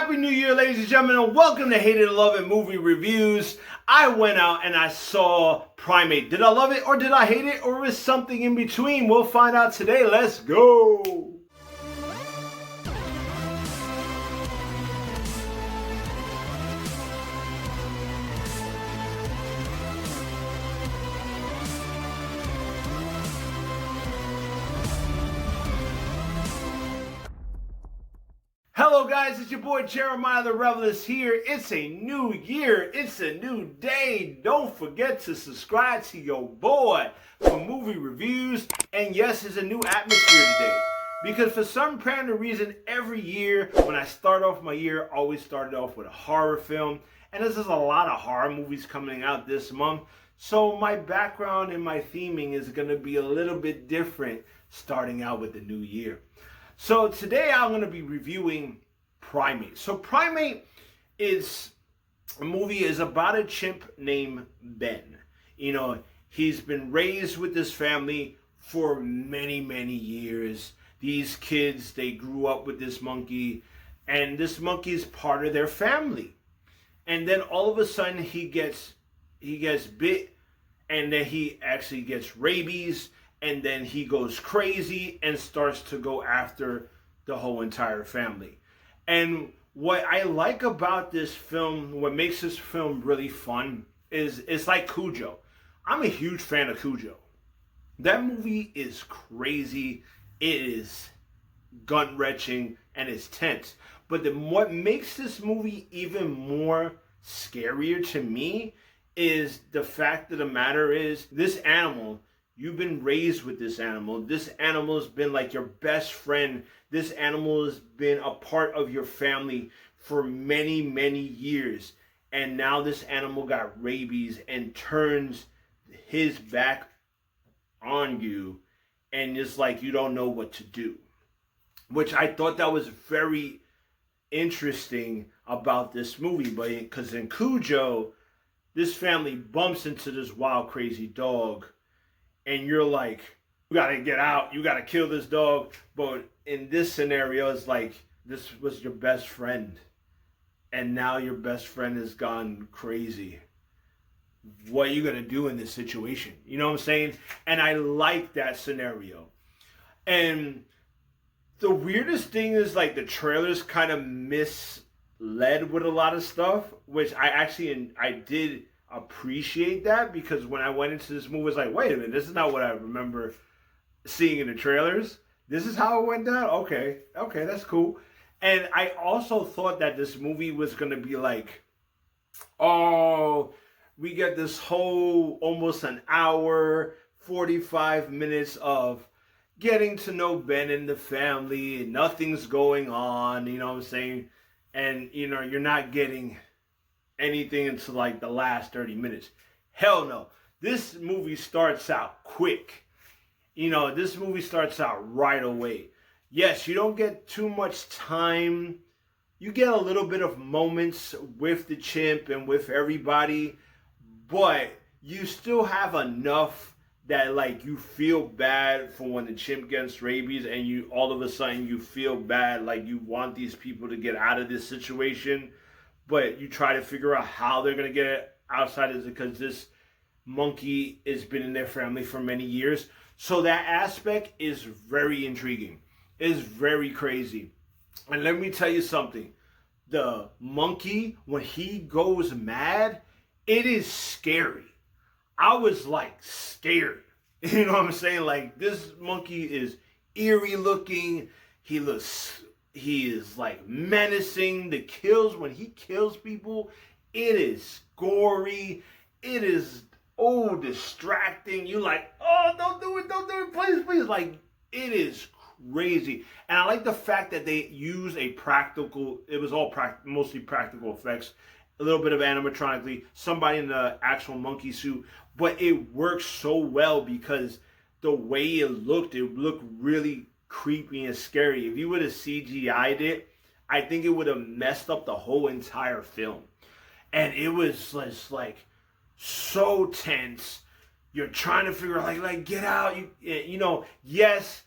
Happy New Year, ladies and gentlemen, and welcome to Hated and Love It Movie Reviews. I went out and I saw Primate. Did I love it or did I hate it or is something in between? We'll find out today. Let's go. Hello guys, it's your boy Jeremiah The Revelous here. It's a new year, it's a new day. Don't forget to subscribe to your boy for movie reviews. And yes, it's a new atmosphere today. Because for some apparent reason, every year when I start off my year, I always started off with a horror film. And there's a lot of horror movies coming out this month. So my background and my theming is going to be a little bit different starting out with the new year. So today I'm going to be reviewing Primate. So Primate is a movie is about a chimp named Ben. You know, he's been raised with this family for many, many years. These kids, they grew up with this monkey, and this monkey is part of their family. And then all of a sudden he gets bit, and then he actually gets rabies. And then he goes crazy and starts to go after the whole entire family. And what I like about this film, what makes this film really fun, is it's like Cujo. I'm a huge fan of Cujo. That movie is crazy. It is gut-wrenching and it's tense. But what makes this movie even more scarier to me is the fact of the matter is this animal. You've been raised with this animal. This animal has been like your best friend. This animal has been a part of your family for many, many years. And now this animal got rabies and turns his back on you. And it's like you don't know what to do. Which I thought that was very interesting about this movie. But because in Cujo, this family bumps into this wild, crazy dog. And you're like, you gotta get out, you gotta kill this dog. But in this scenario, it's like, this was your best friend. And now your best friend has gone crazy. What are you gonna do in this situation? You know what I'm saying? And I like that scenario. And the weirdest thing is like the trailers kind of misled with a lot of stuff, which I did appreciate that, because when I went into this movie, I was like, wait a minute, this is not what I remember seeing in the trailers. This is how it went down? Okay, that's cool. And I also thought that this movie was going to be like, oh, we get this whole almost an hour, 45 minutes of getting to know Ben and the family, and nothing's going on, you know what I'm saying? And, you know, you're not getting anything until like the last 30 minutes. Hell no. This movie starts out quick. You know, this movie starts out right away. Yes, you don't get too much time. You get a little bit of moments with the chimp and with everybody, but you still have enough that like you feel bad for when the chimp gets rabies, and you all of a sudden you feel bad, like you want these people to get out of this situation. But you try to figure out how they're going to get it outside, is because this monkey has been in their family for many years. So that aspect is very intriguing. It's very crazy. And let me tell you something. The monkey, when he goes mad, it is scary. I was like scared. You know what I'm saying? Like, this monkey is eerie looking. He is like menacing. The kills, when he kills people, it is gory. It is distracting. You like, oh, don't do it, please. Like, it is crazy. And I like the fact that they use it was all mostly practical effects, a little bit of animatronically, somebody in the actual monkey suit, but it works so well because the way it looked really creepy and scary. If you would have CGI'd it, I think it would have messed up the whole entire film. And it was just like so tense. You're trying to figure out like get out. You know, yes,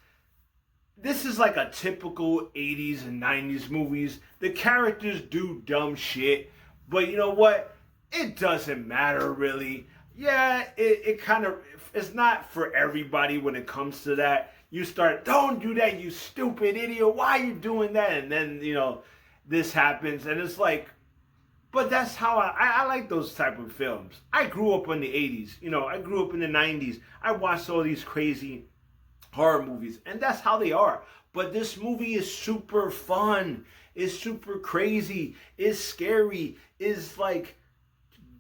this is like a typical 80s and 90s movies. The characters do dumb shit, but you know what? It doesn't matter really. Yeah, it kind of, it's not for everybody when it comes to that. You start, don't do that, you stupid idiot. Why are you doing that? And then, you know, this happens, and it's like, but that's how I like those type of films. I grew up in the 80s. You know, I grew up in the 90s. I watched all these crazy horror movies, and that's how they are. But this movie is super fun. It's super crazy. It's scary. It's like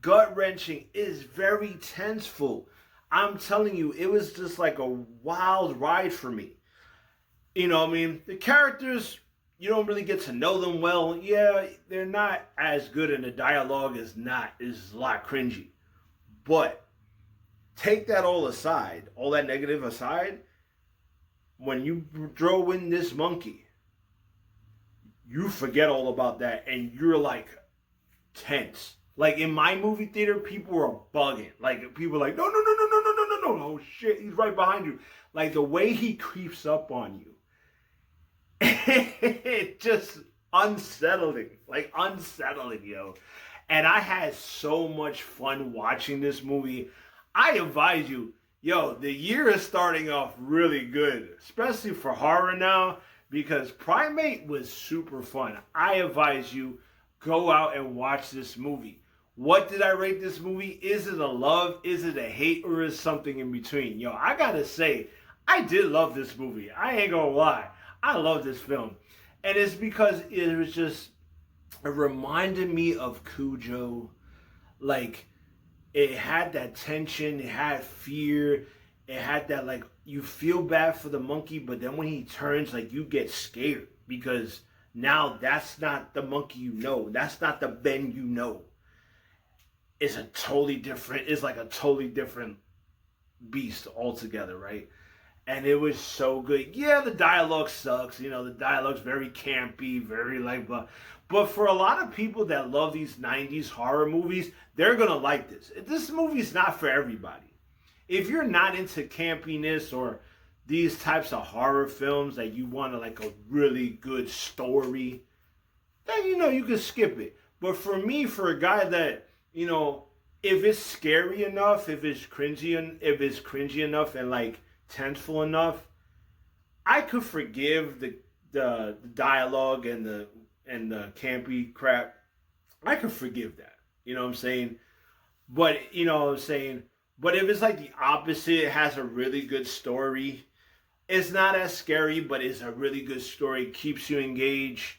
gut-wrenching. It's very tenseful. I'm telling you, it was just like a wild ride for me. You know what I mean? The characters, you don't really get to know them well. Yeah, they're not as good, and the dialogue is a lot cringy. But take that all aside, all that negative aside, when you throw in this monkey, you forget all about that, and you're like tense. Like in my movie theater, people were bugging. Like people were like, no, no, no, no, no, no, no, no, no. Oh shit, he's right behind you. Like the way he creeps up on you. It just unsettling, like unsettling, yo. And I had so much fun watching this movie. I advise you, yo, the year is starting off really good, especially for horror now, because Primate was super fun. I advise you, go out and watch this movie. What did I rate this movie? Is it a love? Is it a hate? Or is something in between? Yo, I gotta say, I did love this movie. I ain't gonna lie. I love this film. And it's because it was just, it reminded me of Cujo. Like, it had that tension, it had fear, it had that, like, you feel bad for the monkey, but then when he turns, like, you get scared. Because now that's not the monkey you know. That's not the Ben you know. It's a totally different, it's like a totally different beast altogether, right? And it was so good. Yeah, the dialogue sucks. You know, the dialogue's very campy, very like blah. But for a lot of people that love these 90s horror movies, they're going to like this. This movie's not for everybody. If you're not into campiness or these types of horror films that you want like a really good story, then, you know, you can skip it. But for me, for a guy that, you know, if it's scary enough, if it's cringy enough and like tenseful enough, I could forgive the dialogue and the campy crap. I could forgive that. You know what I'm saying? But you know what I'm saying? But if it's like the opposite, it has a really good story. It's not as scary, but it's a really good story, keeps you engaged.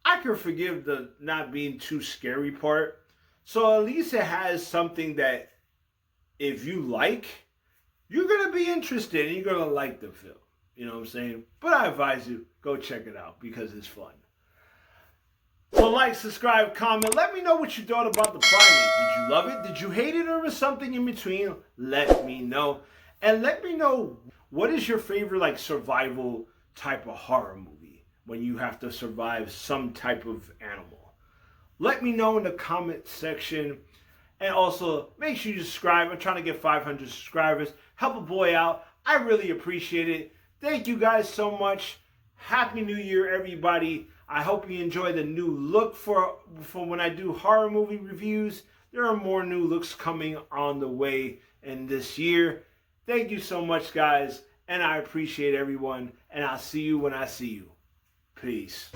I could forgive the not being too scary part. So at least it has something that if you like, you're going to be interested and you're going to like the film. You know what I'm saying? But I advise you, go check it out because it's fun. So like, subscribe, comment. Let me know what you thought about the Primate. Did you love it? Did you hate it? Or was something in between? Let me know. And let me know, what is your favorite like survival type of horror movie when you have to survive some type of animal? Let me know in the comment section. And also, make sure you subscribe. I'm trying to get 500 subscribers. Help a boy out. I really appreciate it. Thank you guys so much. Happy New Year, everybody. I hope you enjoy the new look for when I do horror movie reviews. There are more new looks coming on the way in this year. Thank you so much, guys. And I appreciate everyone. And I'll see you when I see you. Peace.